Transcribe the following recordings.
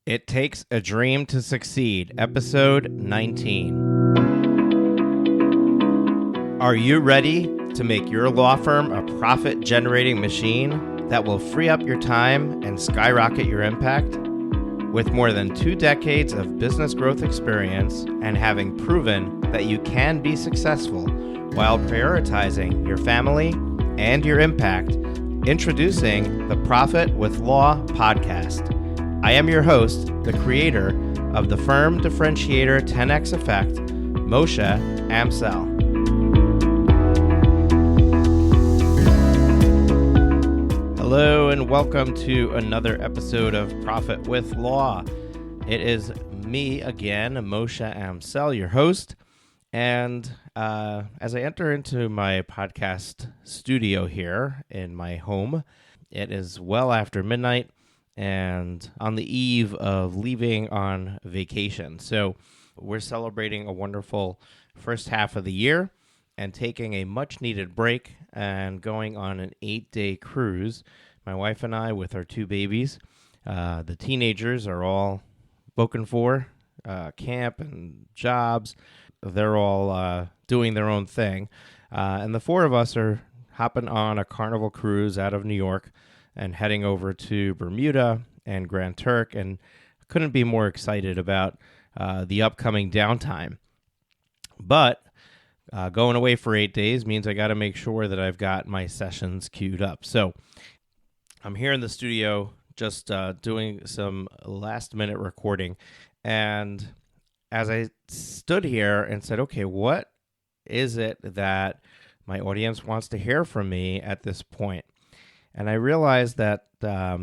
It Takes a Dream to Succeed, Episode 19. Are you ready to make your law firm a profit-generating machine that will free up your time and skyrocket your impact? With more than 2 decades of business growth experience and having proven that you can be successful while prioritizing your family and your impact, introducing the Profit with Law podcast. I am your host, the creator of the Firm Differentiator 10X Effect, Moshe Amsel. Hello and welcome to another episode of Profit with Law. It is me again, Moshe Amsel, your host. And as I enter into my podcast studio here in my home, it is well after midnight and on the eve of leaving on vacation. So we're celebrating a wonderful first half of the year and taking a much-needed break and going on an 8-day cruise. My wife and I with our 2 babies. The teenagers are all spoken for, camp and jobs. They're all doing their own thing. And the 4 of us are hopping on a Carnival cruise out of New York and heading over to Bermuda and Grand Turk, and couldn't be more excited about the upcoming downtime. But going away for 8 days means I got to make sure that I've got my sessions queued up. So I'm here in the studio just doing some last-minute recording, and as I stood here and said, okay, what is it that my audience wants to hear from me at this point? And I realized that a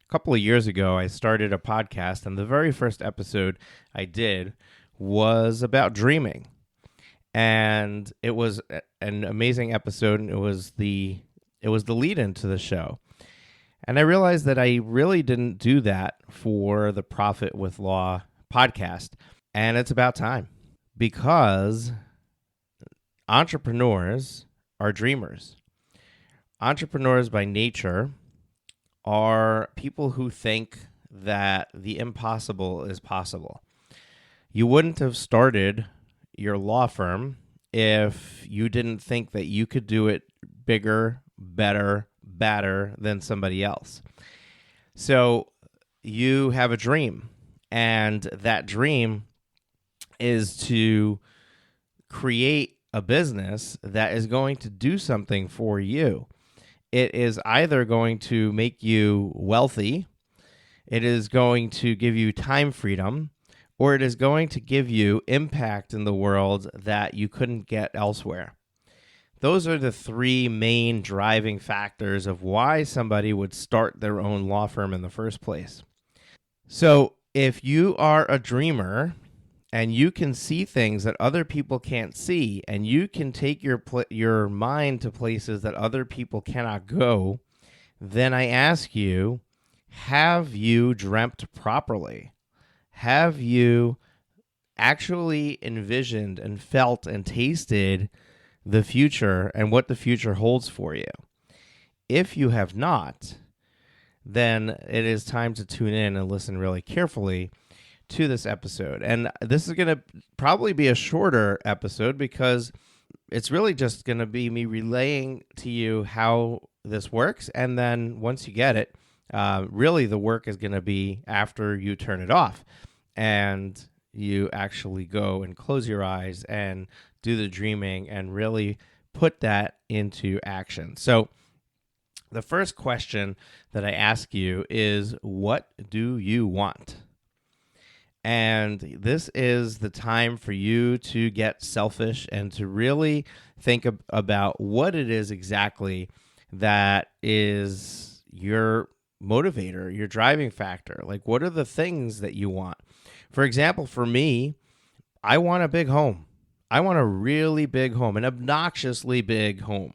couple of years ago, I started a podcast, and the very first episode I did was about dreaming. And it was an amazing episode, and it was the lead-in to the show. And I realized that I really didn't do that for the Profit with Law podcast. And it's about time, because entrepreneurs are dreamers. Entrepreneurs by nature are people who think that the impossible is possible. You wouldn't have started your law firm if you didn't think that you could do it bigger, better, badder than somebody else. So you have a dream, and that dream is to create a business that is going to do something for you. It is either going to make you wealthy, it is going to give you time freedom, or it is going to give you impact in the world that you couldn't get elsewhere. Those are the 3 main driving factors of why somebody would start their own law firm in the first place. So if you are a dreamer and you can see things that other people can't see, and you can take your mind to places that other people cannot go, then I ask you, have you dreamt properly? Have you actually envisioned and felt and tasted the future and what the future holds for you? If you have not, then it is time to tune in and listen really carefully to this episode. And this is going to probably be a shorter episode, because it's really just going to be me relaying to you how this works. And then once you get it, really the work is going to be after you turn it off and you actually go and close your eyes and do the dreaming and really put that into action. So the first question that I ask you is, what do you want? And this is the time for you to get selfish and to really think about what it is exactly that is your motivator, your driving factor. Like, what are the things that you want? For example, for me, I want a big home. I want a really big home, an obnoxiously big home.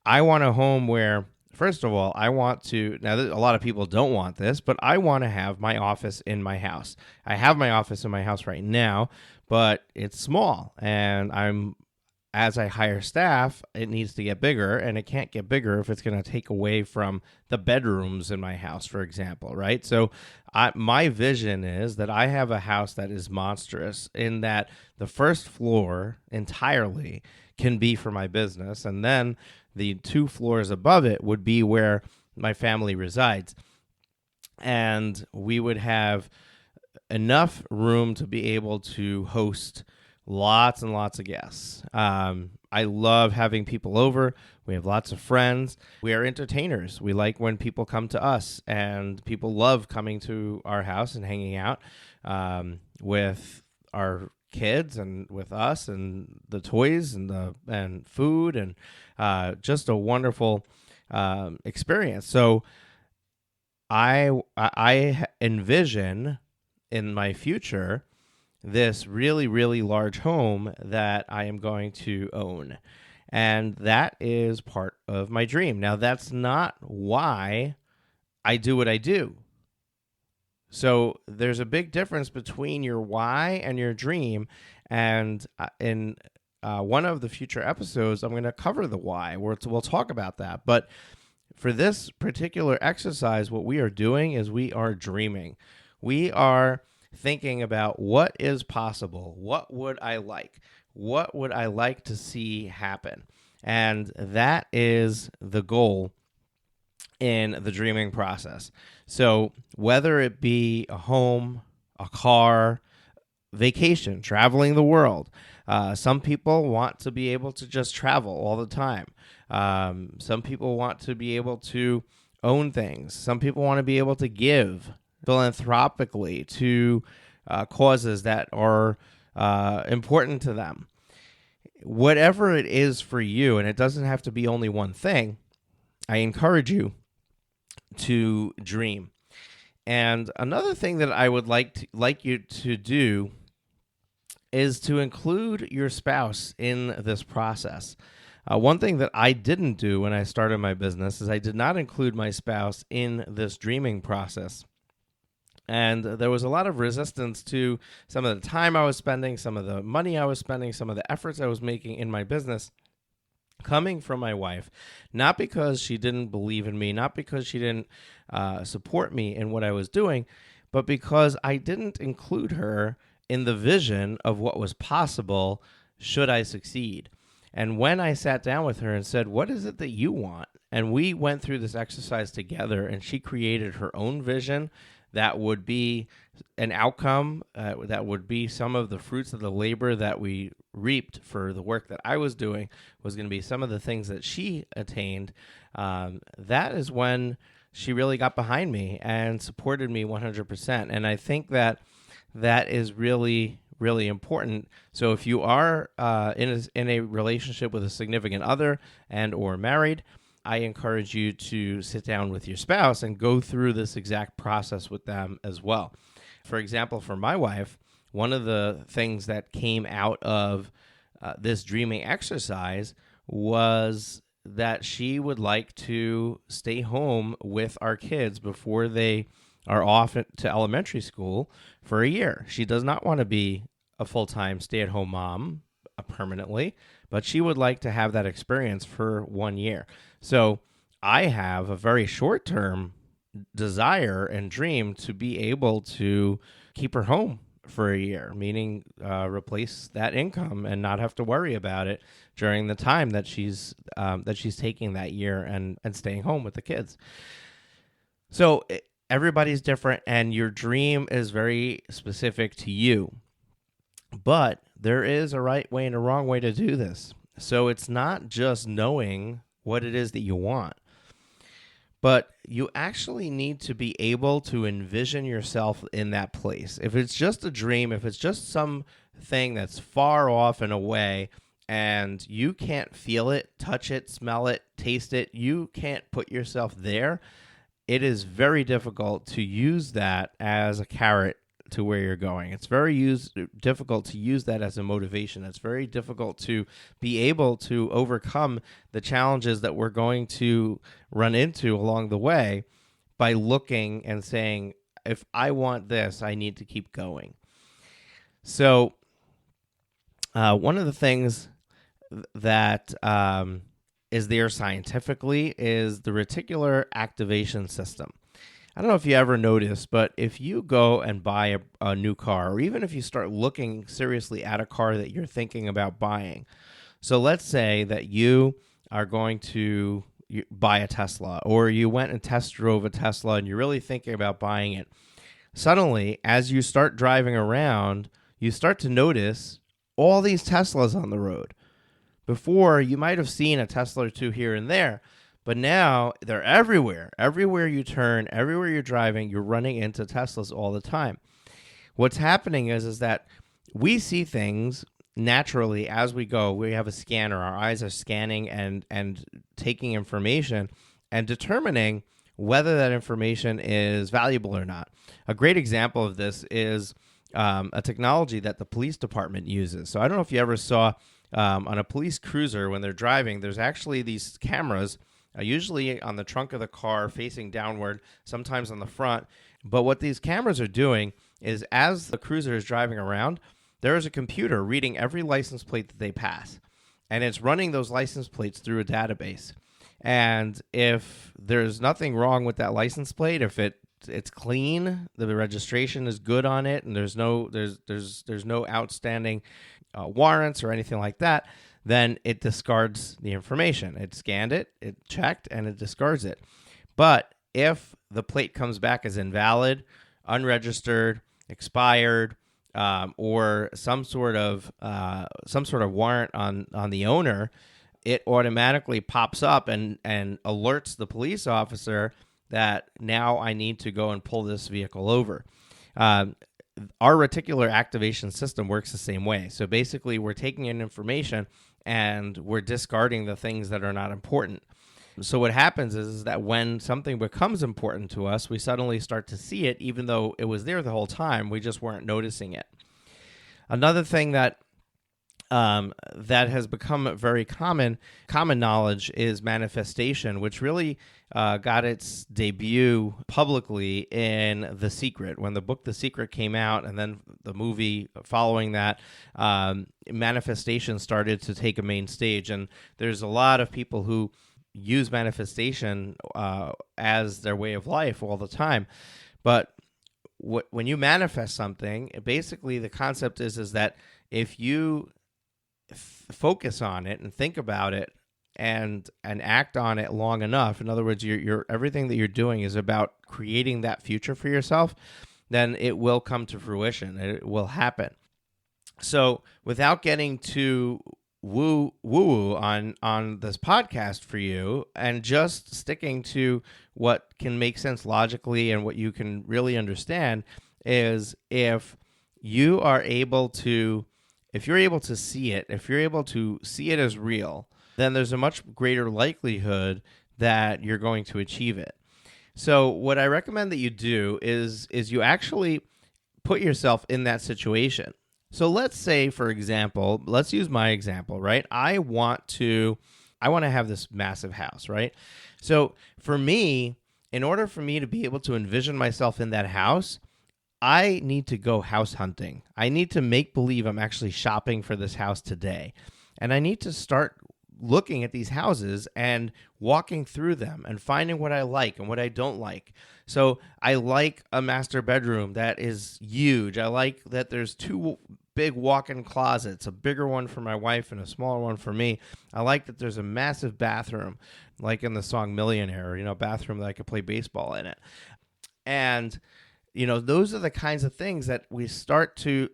I want a home where, first of all, I want to, now a lot of people don't want this, but I want to have my office in my house. I have my office in my house right now, but it's small, and I'm as I hire staff, it needs to get bigger, and it can't get bigger if it's going to take away from the bedrooms in my house, for example, right? So my vision is that I have a house that is monstrous in that the first floor entirely can be for my business, and then the 2 floors above it would be where my family resides. And we would have enough room to be able to host lots and lots of guests. I love having people over. We have lots of friends. We are entertainers. We like when people come to us, and people love coming to our house and hanging out with our kids and with us and the toys and food and just a wonderful experience. So I envision in my future this really, really large home that I am going to own. And that is part of my dream. Now, that's not why I do what I do. So there's a big difference between your why and your dream. And in one of the future episodes, I'm going to cover the why. We'll talk about that. But for this particular exercise, what we are doing is we are dreaming. We are thinking about what is possible. What would I like? What would I like to see happen? And that is the goal in the dreaming process. So whether it be a home, a car, vacation, traveling the world, some people want to be able to just travel all the time. Some people want to be able to own things. Some people want to be able to give philanthropically to causes that are important to them. Whatever it is for you, and it doesn't have to be only one thing, I encourage you to dream. And another thing that I would like you to do is to include your spouse in this process. One thing that I didn't do when I started my business is I did not include my spouse in this dreaming process. And there was a lot of resistance to some of the time I was spending, some of the money I was spending, some of the efforts I was making in my business coming from my wife, not because she didn't believe in me, not because she didn't support me in what I was doing, but because I didn't include her in the vision of what was possible should I succeed. And when I sat down with her and said, what is it that you want? And we went through this exercise together, and she created her own vision that would be an outcome, that would be some of the fruits of the labor that we reaped for the work that I was doing, was going to be some of the things that she attained. That is when she really got behind me and supported me 100%. And I think that is really, really important. So if you are in a relationship with a significant other and or married, I encourage you to sit down with your spouse and go through this exact process with them as well. For example, for my wife, one of the things that came out of this dreaming exercise was that she would like to stay home with our kids before they are off to elementary school for a year. She does not want to be a full-time stay-at-home mom permanently, but she would like to have that experience for 1 year. So I have a very short-term desire and dream to be able to keep her home for a year, meaning replace that income and not have to worry about it during the time that she's taking that year and staying home with the kids. So everybody's different, and your dream is very specific to you. But there is a right way and a wrong way to do this. So it's not just knowing what it is that you want, but you actually need to be able to envision yourself in that place. If it's just a dream, if it's just something that's far off and away, and you can't feel it, touch it, smell it, taste it, you can't put yourself there, it is very difficult to use that as a carrot to where you're going. It's very difficult to use that as a motivation. It's very difficult to be able to overcome the challenges that we're going to run into along the way by looking and saying, if I want this, I need to keep going. So one of the things that is there scientifically is the reticular activation system. I don't know if you ever noticed, but if you go and buy a new car, or even if you start looking seriously at a car that you're thinking about buying, so let's say that you are going to buy a Tesla, or you went and test drove a Tesla and you're really thinking about buying it. Suddenly, as you start driving around, you start to notice all these Teslas on the road. Before, you might have seen a Tesla or two here and there, but now they're everywhere. Everywhere you turn, everywhere you're driving, you're running into Teslas all the time. What's happening is that we see things naturally as we go. We have a scanner. Our eyes are scanning and taking information and determining whether that information is valuable or not. A great example of this is a technology that the police department uses. So I don't know if you ever saw on a police cruiser when they're driving, there's actually these cameras, usually on the trunk of the car facing downward, sometimes on the front. But what these cameras are doing is as the cruiser is driving around, there is a computer reading every license plate that they pass. And it's running those license plates through a database. And if there's nothing wrong with that license plate, if it's clean, the registration is good on it, and there's no outstanding warrants or anything like that, then it discards the information. It scanned it, it checked, and it discards it. But if the plate comes back as invalid, unregistered, expired, or some sort of warrant on the owner, it automatically pops up and alerts the police officer that now I need to go and pull this vehicle over. Our reticular activation system works the same way. So basically, we're taking in information and we're discarding the things that are not important. So what happens is that when something becomes important to us, we suddenly start to see it, even though it was there the whole time. We just weren't noticing it. Another thing that has become very common knowledge is manifestation, which really got its debut publicly in The Secret. When the book The Secret came out and then the movie following that, manifestation started to take a main stage. And there's a lot of people who use manifestation as their way of life all the time. But when you manifest something, basically the concept is that if you focus on it and think about it and act on it long enough, in other words, you're everything that you're doing is about creating that future for yourself, then it will come to fruition. It will happen. So without getting too woo on this podcast for you, and just sticking to what can make sense logically and what you can really understand, is if you're able to see it, if you're able to see it as real, then there's a much greater likelihood that you're going to achieve it. So what I recommend that you do is you actually put yourself in that situation. So let's say, for example, let's use my example, right? I want to have this massive house, right? So for me, in order for me to be able to envision myself in that house, I need to go house hunting. I need to make believe I'm actually shopping for this house today. And I need to start looking at these houses and walking through them and finding what I like and what I don't like. So I like a master bedroom that is huge. I like that there's two big walk-in closets, a bigger one for my wife and a smaller one for me. I like that there's a massive bathroom, like in the song Millionaire, a bathroom that I could play baseball in it. And those are the kinds of things that we start to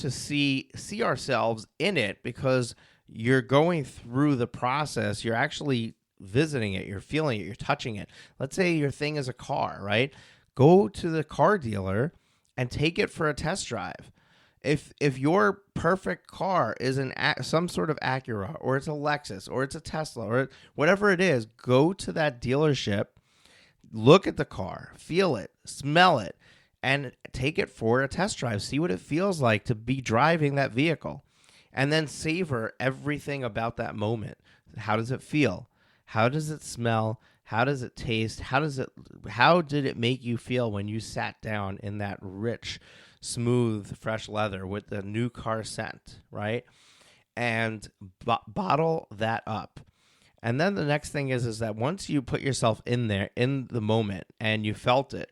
see ourselves in it, because you're going through the process. You're actually visiting it. You're feeling it. You're touching it. Let's say your thing is a car, right? Go to the car dealer and take it for a test drive. If your perfect car is some sort of Acura, or it's a Lexus, or it's a Tesla, or whatever it is, go to that dealership, look at the car, feel it, smell it, and take it for a test drive. See what it feels like to be driving that vehicle. And then savor everything about that moment. How does it feel? How does it smell? How does it taste? How did it make you feel when you sat down in that rich, smooth, fresh leather with the new car scent, right? and bottle that up. And then the next thing is that once you put yourself in there in the moment and you felt it,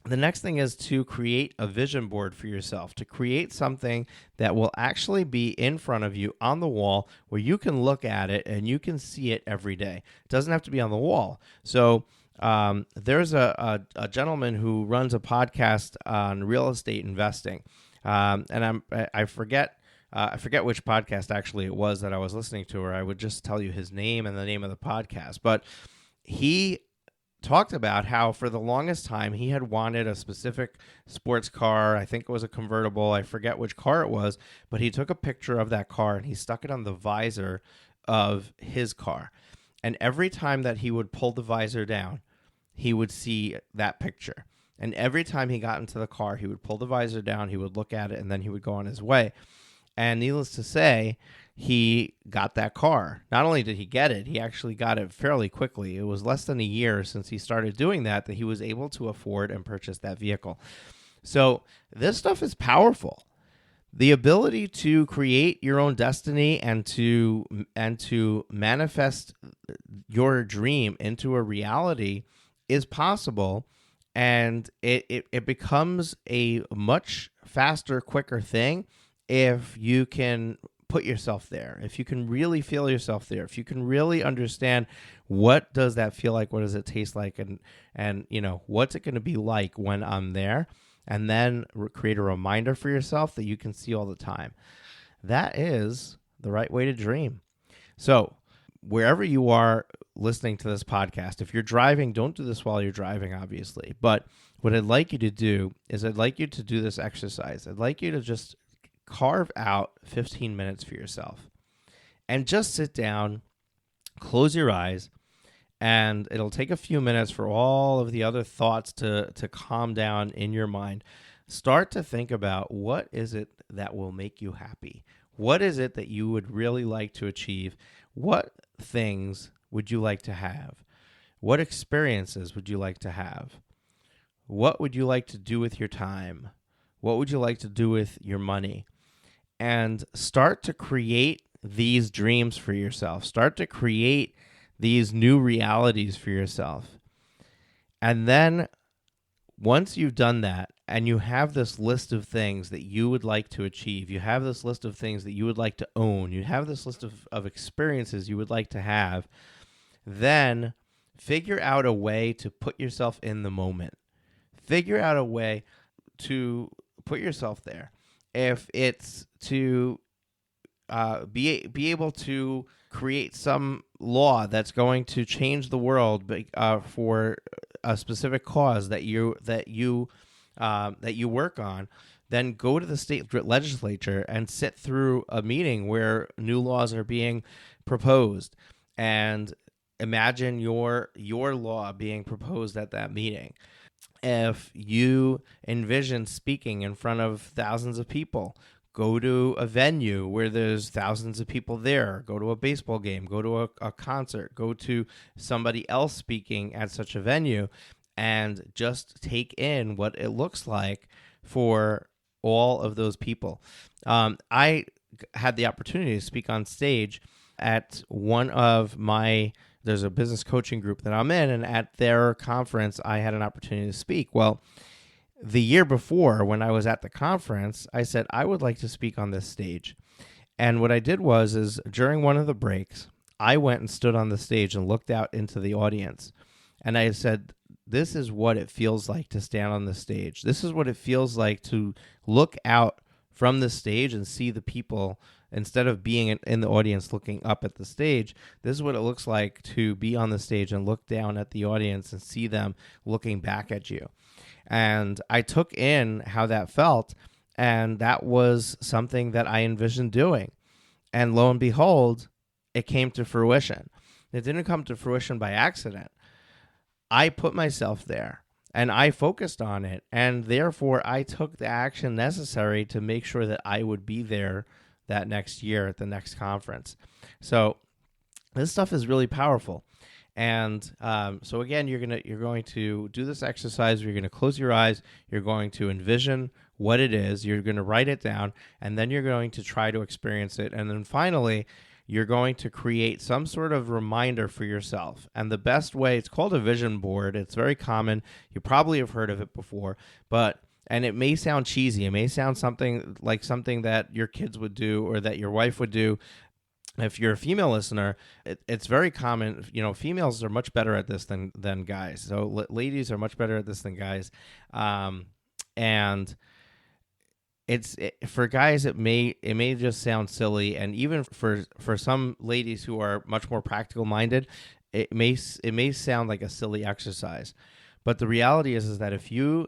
the next thing is to create a vision board for yourself, to create something that will actually be in front of you on the wall where you can look at it and you can see it every day. It doesn't have to be on the wall. So there's a gentleman who runs a podcast on real estate investing, and I forget which podcast actually it was that I was listening to, or I would just tell you his name and the name of the podcast. But he talked about how for the longest time he had wanted a specific sports car. I think it was a convertible. I forget which car it was, but he took a picture of that car and he stuck it on the visor of his car. And every time that he would pull the visor down, he would see that picture. And every time he got into the car, he would pull the visor down, he would look at it, and then he would go on his way. And needless to say, he got that car. Not only did he get it, he actually got it fairly quickly. It was less than a year since he started doing that he was able to afford and purchase that vehicle. So this stuff is powerful. The ability to create your own destiny and to manifest your dream into a reality is possible, and it becomes a much faster, quicker thing if you can put yourself there, if you can really feel yourself there, if you can really understand what does that feel like, what does it taste like, and what's it going to be like when I'm there, and then create a reminder for yourself that you can see all the time. That is the right way to dream. So wherever you are listening to this podcast, if you're driving, don't do this while you're driving, obviously. But what I'd like you to do is I'd like you to do this exercise. I'd like you to just carve out 15 minutes for yourself and just sit down, close your eyes, and it'll take a few minutes for all of the other thoughts to calm down in your mind. Start to think about what is it that will make you happy? What is it that you would really like to achieve? What things would you like to have? What experiences would you like to have? What would you like to do with your time? What would you like to do with your money? And start to create these dreams for yourself. Start to create these new realities for yourself. And then once you've done that and you have this list of things that you would like to achieve, you have this list of things that you would like to own, you have this list of experiences you would like to have, then figure out a way to put yourself in the moment. Figure out a way to put yourself there. If it's to be able to create some law that's going to change the world for a specific cause that you work on, then go to the state legislature and sit through a meeting where new laws are being proposed, and imagine your law being proposed at that meeting. If you envision speaking in front of thousands of people, go to a venue where there's thousands of people there. Go to a baseball game. Go to a concert. Go to somebody else speaking at such a venue, and just take in what it looks like for all of those people. I had the opportunity to speak on stage at one of there's a business coaching group that I'm in, and at their conference, I had an opportunity to speak. Well, the year before, when I was at the conference, I said, I would like to speak on this stage. And what I did is during one of the breaks, I went and stood on the stage and looked out into the audience. And I said, this is what it feels like to stand on the stage. This is what it feels like to look out from the stage and see the people. Instead of being in the audience looking up at the stage, this is what it looks like to be on the stage and look down at the audience and see them looking back at you. And I took in how that felt, and that was something that I envisioned doing. And lo and behold, it came to fruition. It didn't come to fruition by accident. I put myself there, and I focused on it, and therefore I took the action necessary to make sure that I would be there that next year at the next conference. So this stuff is really powerful. And so again, you're going to do this exercise. You're going to close your eyes. You're going to envision what it is. You're going to write it down, and then you're going to try to experience it. And then finally, you're going to create some sort of reminder for yourself. And the best way, it's called a vision board. It's very common. You probably have heard of it before, and it may sound cheesy. It may sound something that your kids would do or that your wife would do. If you're a female listener, it's very common. Females are much better at this than guys. So ladies are much better at this than guys. And for guys, it may just sound silly, and even for some ladies who are much more practical minded, it may sound like a silly exercise. But the reality is that if you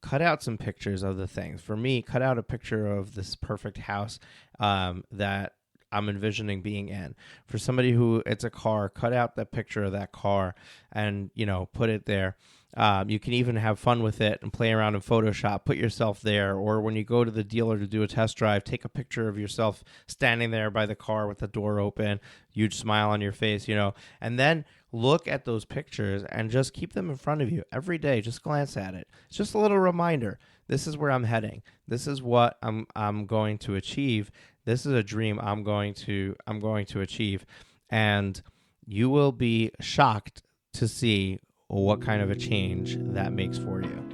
cut out some pictures of the things, for me, cut out a picture of this perfect house that I'm envisioning being in. For somebody who it's a car, cut out that picture of that car and put it there. You can even have fun with it and play around in Photoshop, put yourself there, or when you go to the dealer to do a test drive, take a picture of yourself standing there by the car with the door open, huge smile on your face, and then look at those pictures and just keep them in front of you every day. Just glance at it. It's just a little reminder. This is where I'm heading. This is what I'm going to achieve. This is a dream I'm going to achieve, and you will be shocked to see what kind of a change that makes for you.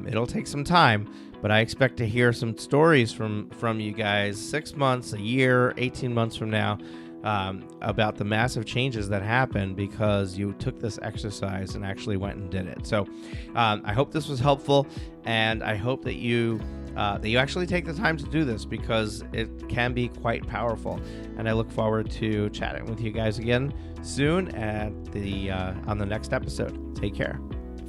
It'll take some time, but I expect to hear some stories from you guys 6 months, a year, 18 months from now about the massive changes that happened because you took this exercise and actually went and did it. So I hope this was helpful, and I hope that you actually take the time to do this because it can be quite powerful. And I look forward to chatting with you guys again soon on the next episode. Take care.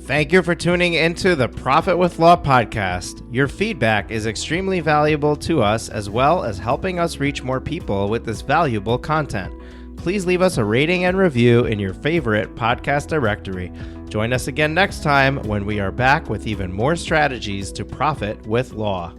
Thank you for tuning into the Profit with Law podcast. Your feedback is extremely valuable to us, as well as helping us reach more people with this valuable content. Please leave us a rating and review in your favorite podcast directory. Join us again next time when we are back with even more strategies to profit with law.